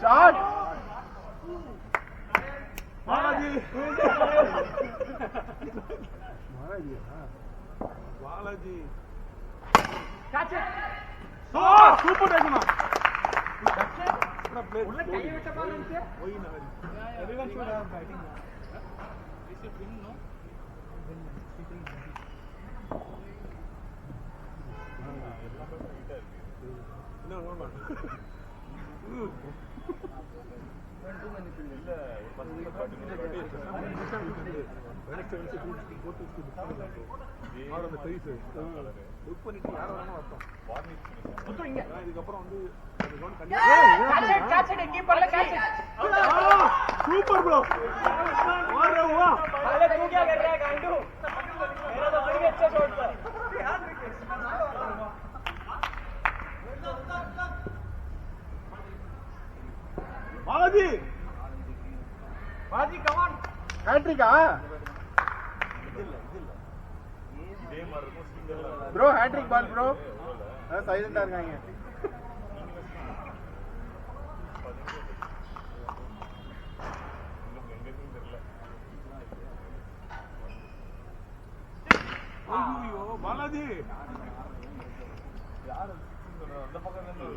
Shot Balaji catch super டேக்குமா உள்ள கை விட்ட பால் இருந்துச்சு everyone should have batting Is it win, no? no இதுக்கப்புறம் வந்து கீப்பர்ல கேட்ச் சூப்பர் ப்ரோ வா अरे तू क्या कर रहा है गांडू मेरा तो बड़ी अच्छा शॉट था பாலாஜி बाजी कम ऑन ஹேட்ரிக்கா ப்ரோ ஹேட்ரிக் பால் ப்ரோ சைலண்டா இருக்காங்க ஐயோ பாலாஜி யாரு அந்த பக்கம் இருந்து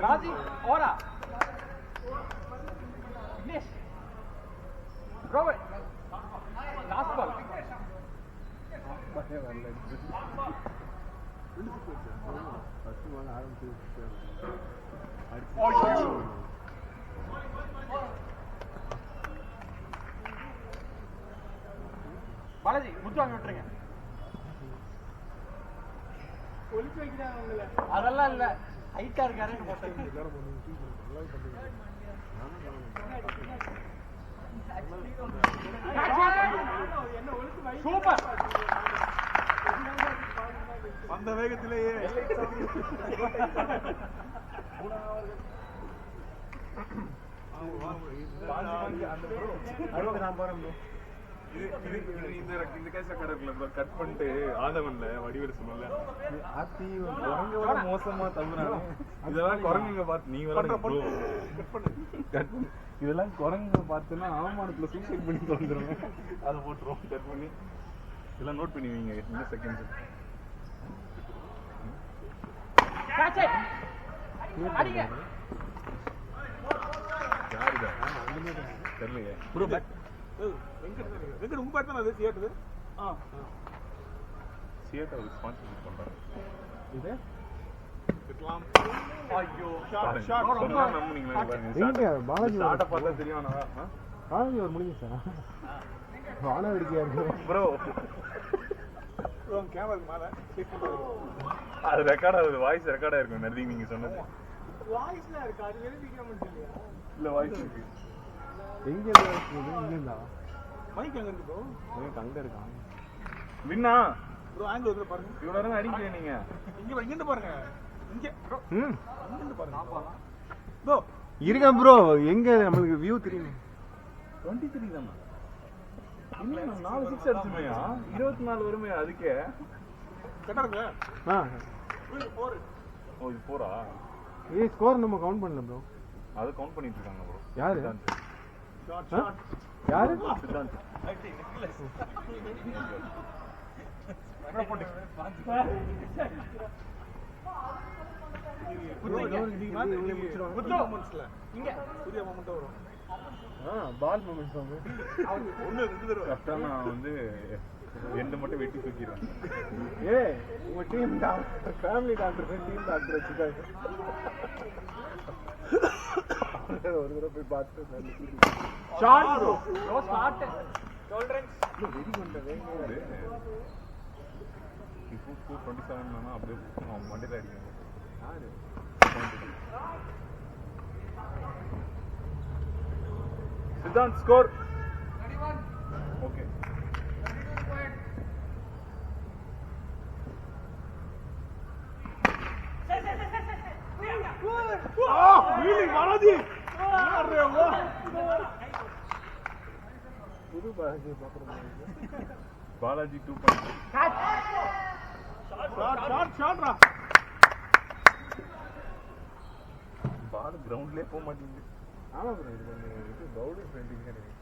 राजी और Vignesh Robert last ball Balaji Muthu வாங்கி விட்டுருங்க அதெல்லாம் இல்ல ஹைட்டா இருக்காருன்னு போட்டேன் சூப்பர் அந்த வேகத்திலேயே இந்த கேஸ் கடற்கல கட் பண்ணிட்டு ஆதவன்ல வடிவேல் சொன்னல மோசமா தம்புறாங்க இதெல்லாம் குரங்குங்க பார்த்து நீ இதெல்லாம் குரங்குங்க பார்த்தோன்னா அவமானத்துல சூசைட் பண்ணி தந்துருங்க அதை போட்டுருவோம் கட் பண்ணி இதெல்லாம் நோட் பண்ணி வைங்க இந்த செகண்ட்ஸ் அடிங்க யாருடா தெரியலையே ப்ரோ பேக் வெங்கட் உங்க பேட் தான அது தியேட்டர் தியேட்டர் ஸ்பான்சர் பண்றாங்க இது கிட்டலாம் ஐயோ ஷாட் ஷாட் ரொம்ப நம்புனீங்களா எங்க பாலாஜி ஸ்டார்ட் பார்த்தா தெரியும் நான் பாலாஜி ஒரு முடிங்க சார் வான வெடிக்கையா இருக்கு ப்ரோ கேமரா மேல கிளிக் பண்ணுங்க அது ரெக்கார்ட் ஆகுது வாய்ஸ் ரெக்கார்ட் ஆயிருக்கும் நர்திங் நீங்க சொன்னது வாய்ஸ்ல இருக்கு அது வெரிஃபிகேட் பண்ணலையா இல்ல வாய்ஸ் இருக்கு எங்க இருக்கு இல்லடா மைக் எங்க இருக்கு ப்ரோ அங்க இருக்கான் வின்னா ப்ரோ ஆங்கிள் வந்து பாருங்க இவ்வளவு நேரம் அடிக்கல நீங்க இங்க இருந்து பாருங்க இங்க ப்ரோ இங்க இருந்து பாருங்க ப்ரோ இருங்க ப்ரோ எங்க நமக்கு வியூ தெரியும் 23 தானா இல்ல 4 6 அடிச்சுமையா 24 வருமே அதுக்கே கரெக்ட்டா ஆ 4 ஓ இது 4ஆ ஏய் ஸ்கோர் நம்ம கவுண்ட் பண்ணல ப்ரோ அது கவுண்ட் பண்ணிட்டு இருக்காங்க ப்ரோ யாரு ஷாட் ஷாட் யாரு சித்தாந்த் என்ன போட்டு இங்க சூர்யா மொமெண்ட் வரும் பால் மூமெண்ட்ஸ் வந்து ஒண்ணு ரெண்டு தடவை கரெக்ட்டா நான் வந்து எண்ட் மட்டும் வெட்டி தூக்கிடுவேன் ஏய் உங்க team family doctor team doctor வச்சுக்காங்க ஒரு தடவை போய் பார்த்து shot bro bro start tolerance வெடி பண்றது இப்போ 27 நானா அப்படியே மண்டேல அடிக்கணும் யாரு சித்தாந்த் ஸ்கோர் 31 ஓகே பாலாஜி புது பாலாஜி பாக்குறோம் பாலாஜி 2 பாயிண்ட் ஷாட்ரா பால் கிரவுண்ட்லயே போக மாட்டேங்குது. ஆமா ப்ரோ இது கொஞ்சம் பவுலிங் ஃப்ரெண்ட்லிங் கிடையாது.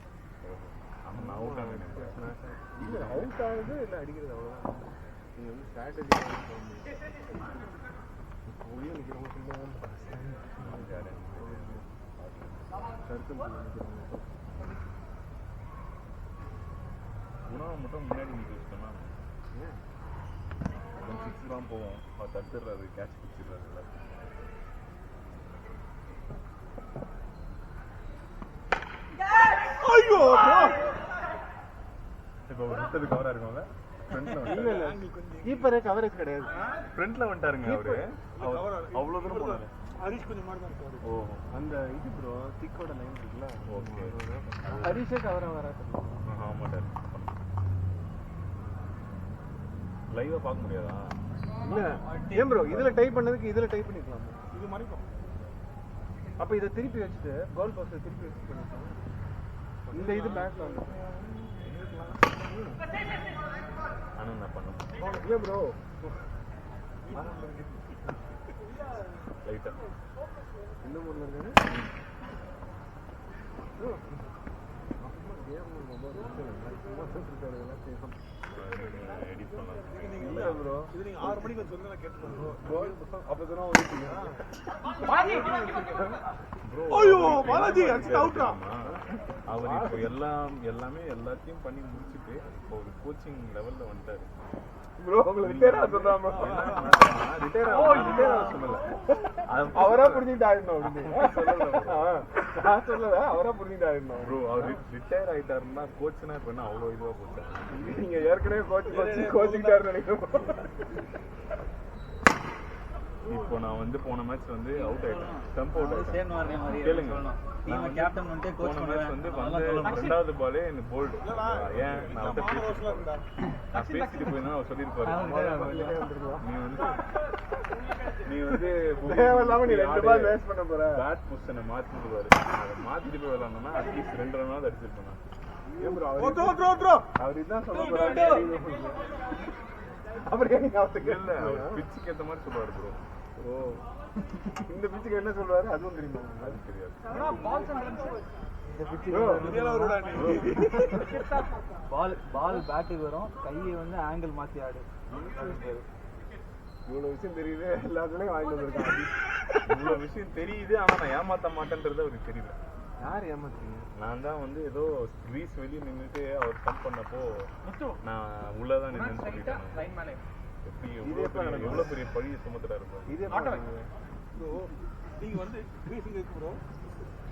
அவன் அவுட் ஆனேன். இல்ல அவுட் ஆகுது இல்ல அடிக்கிறது அவ்வளவுதான். நீங்க வந்து ஸ்ட்ராட்டஜி ஒளிய நிக்கிறவங்க சொல்லுவாங்க சர்க்கிள் நிக்கிறவங்க குணா மட்டும் முன்னாடி நிக்க வச்சோம்னா சிக்ஸ் தான் போவோம். அவர் தடுத்துடுறாரு, கேட்ச் பிடிச்சிடுறாரு எல்லாத்தையும். ஐயோ இப்போ ஒரு விட்டது கவரா இருக்கும்ல. ஃப்ரண்ட்ல இல்ல இல்ல கீப்பரே கவரேஜ் கிடையாது. ஃப்ரண்ட்ல வந்துட்டாருங்க அவரு. அவ்வளவு தூரம் போனாரு. ஹரிஷ் கொஞ்சம் மாதிரி தான் இருக்காரு. ஓ அந்த இது ப்ரோ திக்கோட லைன் இருக்குல்ல. ஓகே. ஹரிஷே கவரா வராது. மாட்டாரு. லைவா பார்க்க முடியாதா? இல்ல ஏன் ப்ரோ இதுல டைப் பண்ணதுக்கு இதுல டைப் பண்ணிக்கலாம். இது மறைக்கும். அப்ப இத திருப்பி வச்சிட்டு கோல் பாஸ் திருப்பி வச்சு பண்ணிக்கலாம். இந்த இது பேக்ல வந்து ஆனா நான் பண்ணேன். இல்ல ப்ரோ லைட்டா இந்த ஊர்ல இருக்காரு. எடிட் பண்ணலாம். இல்ல ப்ரோ இது நீங்க 6 மணிக்கு வந்து சொல்லுங்க, நான் கேட்டுக்கிறேன். கோல் அப்ப சொன்னா ஓடிட்டீங்க. ப்ரோ ஐயோ பாலாஜி அடிச்சு அவுட்டா. அவர் இப்போ எல்லாமே எல்லாத்தையும் பண்ணி முடிச்சுட்டு இப்போ ஒரு கோச்சிங் லெவல்ல வந்துட்டாரு. ப்ரோ உங்களுக்கு ரிட்டையர் ஆக சொல்றாங்க. ரிட்டையர் ஆக சொல்லல. அவரா புரிஞ்சுட்டு ஆயிடணும் அப்படின்னு சொல்லல. நான் சொல்லல அவரா புரிஞ்சுட்டு ஆயிடணும். ப்ரோ அவர் ரிட்டையர் ஆயிட்டாருன்னா கோச்னா இப்போ என்ன அவ்வளோ இதுவா போச்சு. நீங்க ஏற்கனவே கோச்சிக்கிட்டாரு நினைக்கிறேன். இப்போ நான் வந்து போன மேட்ச் வந்து அவுட் ஆயிட்டேன். ஸ்டம்ப் அவுட் ஆயிட்டேன். சேம் வார்னிங் மாதிரி கேளுங்க. டீம் கேப்டன் வந்து கோச் போன மேட்ச் வந்து ரெண்டாவது பாலே எனக்கு போல்டு. ஏன் நான் வந்து பேசிட்டு போயிருந்தா அவர் சொல்லியிருப்பாரு, நீ வந்து தேவையில்லாம நீ 2 பால் வேஸ்ட் பண்ண போற. பேட் பொசிஷனை மாத்திடுவாரு. அதை மாத்திட்டு போய் விளையாடணும்னா அட்லீஸ்ட் 2 ரன்னாவது அடிச்சிருப்பேன். அவர் இதான் சொல்ல போறாரு. அப்படியே நீங்க இல்ல பிச்சுக்கு ஏத்த மாதிரி சொல்லுவாரு ப்ரோ. ஓ இந்த பிச்சுக்கு என்ன சொல்றாரு அதுவும் தெரியுமா? அது தெரியாது. பால் பேட்டுக்கு வரும், கையை வந்து ஆங்கிள் மாத்தி ஆடு. இவ்வளவு விஷயம் தெரியுது, எல்லாத்துலயும் வாங்கிட்டு வந்திருக்காங்க. இவ்வளவு விஷயம் தெரியுது, ஆனா நான் ஏமாத்த மாட்டேன்றது அவருக்கு தெரியல. யார் ஏமாத்துறீங்க? நான் தான் வந்து ஏதோ கிரீஸ் வெளியே நின்றுட்டு அவர் பம்ப் பண்ணப்போ நான் உள்ளதான் நின்னு சொல்லிட்டேன். எப்படி எவ்வளவு பெரிய பழியை சுமத்துறாரு இருப்பாரு. இதே ப்ரோ நீங்க வந்து கிரீசிங் இருக்கு ப்ரோ.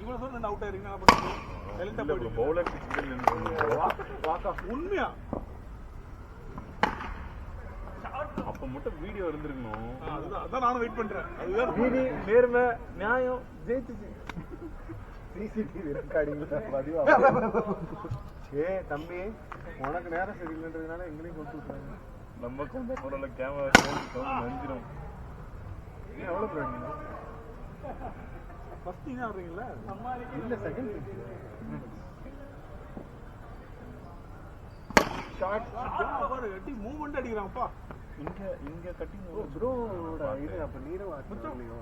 இவ்வளவு தூரம் நான் அவுட் ஆயிருக்கீங்க, நான் பண்ணுங்க சைலண்டா போயிடுங்க. பவுலர் பிச்சில் நின்னு வாக்கா உண்மையா அப்ப மட்டும் வீடியோ இருந்திருக்கணும். அதான் நானும் வெயிட் பண்றேன். அதுதான் நீதி நேர்மை நியாயம் ஜெயிச்சுச்சு. சிசிடிவி ரெக்கார்டிங்ல பதிவா. ஏ தம்பி உனக்கு நேரம் சரியில்லைன்றதுனால எங்களையும் கொண்டு விட்டுறாங்க. நமக்கு அந்த பொருளை கேமரா நஞ்சிடும். எவ்வளவு பிராண்டிங்க? ஃபர்ஸ்ட் நீங்க ஆடுறீங்களா? இல்ல செகண்ட் ஷாட் பாரு எட்டி மூவ்மெண்ட் அடிக்கறான்ப்பா. இங்க கட்டிங் ப்ரோட இது அப்ப நீரவ ஆட்றீங்களோ?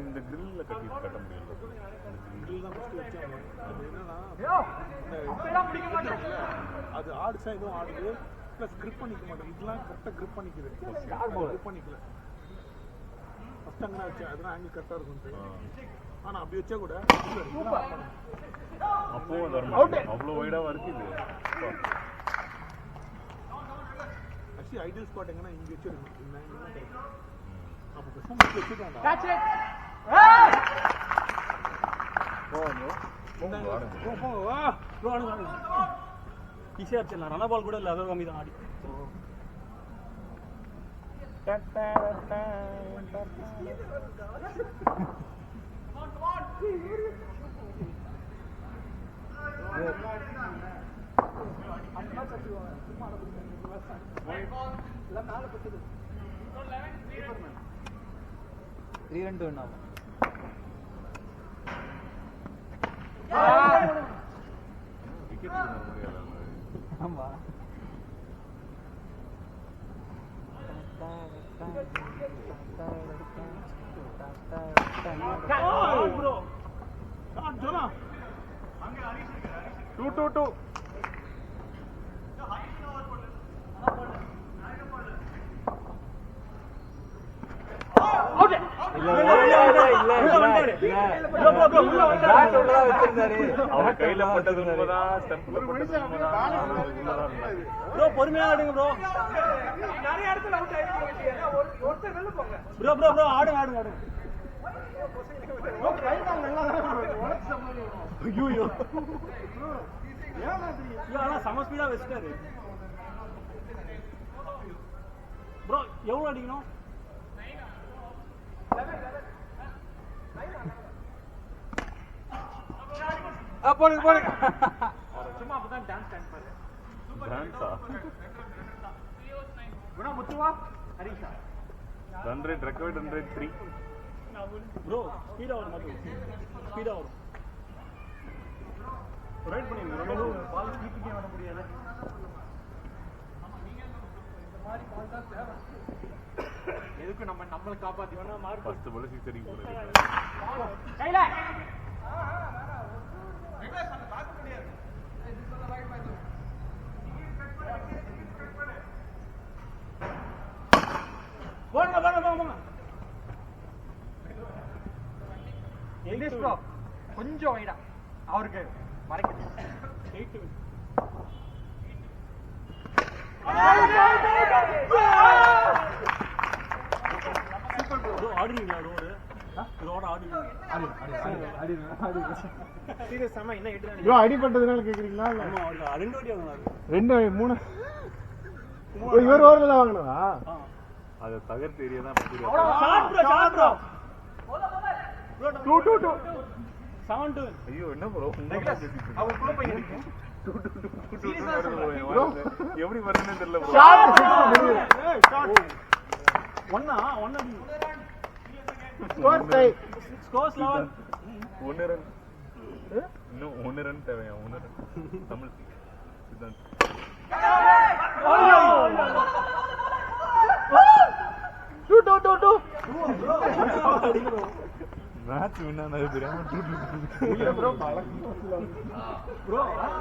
இந்த கிரில்ல கட்ட முடியல. கிரில் தான் ஃபர்ஸ்ட் வச்சாங்க. அது என்னன்னா அது ஆடுச்சா இதுவும் ஆடுது, பிளஸ் கிரிப் பண்ணிக்க மாட்டேங்குது. இதெல்லாம் கரெக்டா கிரிப் பண்ணிக்குது. கிரிப் பண்ணிக்கல. ஃபர்ஸ்ட் அங்க வச்சேன், அதெல்லாம் ஆங்கிள் கரெக்டா இருக்கும். ஆனா அப்படி வச்சா கூட அப்போ அவ்வளவு வைடாவா இருக்கு இது. ஆக்சுவலி ஐடியல் ஸ்பாட் எங்கன்னா இங்க வச்சிருக்கணும். அப்போ பெர்ஃபார்மன்ஸ் வச்சிருக்காங்க. Catch it. போ வா ப்ரோ ஆடு. ஈஸியா அடிச்சலாம். ரன் பால் கூட இல்ல, அத கம்மி தான் ஆடி. த்ரீ ரன் டூ ஆகும். விக்கெட் முடியல. ஆமா bro. Jona. 2-2-2. அவர் கையில பட்டது உண்மைதான், ஸ்டெம்ப்ல பட்டது உண்மைதான். Bro, பொறுமையா ஆடுங்க bro. நிறைய இடத்துல அவுட் ஆயிடுச்சு. ஒருத்தர் வெளில போங்க. Bro, ஆடுங்க. ஐயோ ஆனா சம ஸ்பீடா வச்சிட்டாரு ப்ரோ. எவ்வளவு அடிக்கணும்? போடுங்க சும்மா அப்பதான் டான்ஸ் பாரு. டான்ஸா? குணா முத்துவா ஹரிஷா run rate recovered run rate 3. Bro ஸ்பீடா வரும் மாதிரி ஸ்பீடா வரும். ரைட் பண்ணிருங்க. பால் கீப்பிங்கே வர முடியாது. எதுக்கு நம்மள காப்பாத்தினா மார்க் ஃபர்ஸ்ட் பால் 6 அடிக்க போறாரு. கையில போங்க. இங்கிலீஷ் ப்ரோ கொஞ்சம் வைடா அவருக்கு மறைக்குது. 8 ஆடுறீங்களா ரோடு ஆடுவீங்க? சீரியஸ் ஆமா என்ன எட்டு ப்ரோ அடிபட்டதுனால கேக்குறீங்களா இல்ல ரெண்டு வாட்டி வாங்கினாரு. 2 3 இவர் ஓவர்ல தான் வாங்கினதா? அது தகர்த்து ஏரியா தான் பத்தி. Shot bro 2-2-2 7-2. ஐயோ என்ன ப்ரோ அவர் குள்ள போய் அடிக்கு. எப்படி வருதுன்னு தெரியல ப்ரோ. ஒண்ணா அடி. Score tie. Scores level 1 run. இன்னும் 1 ரன் தேவையா? 1 run. Tamil Siddhant. Match win ஆனது தெரியாம 2-2. ப்ரோ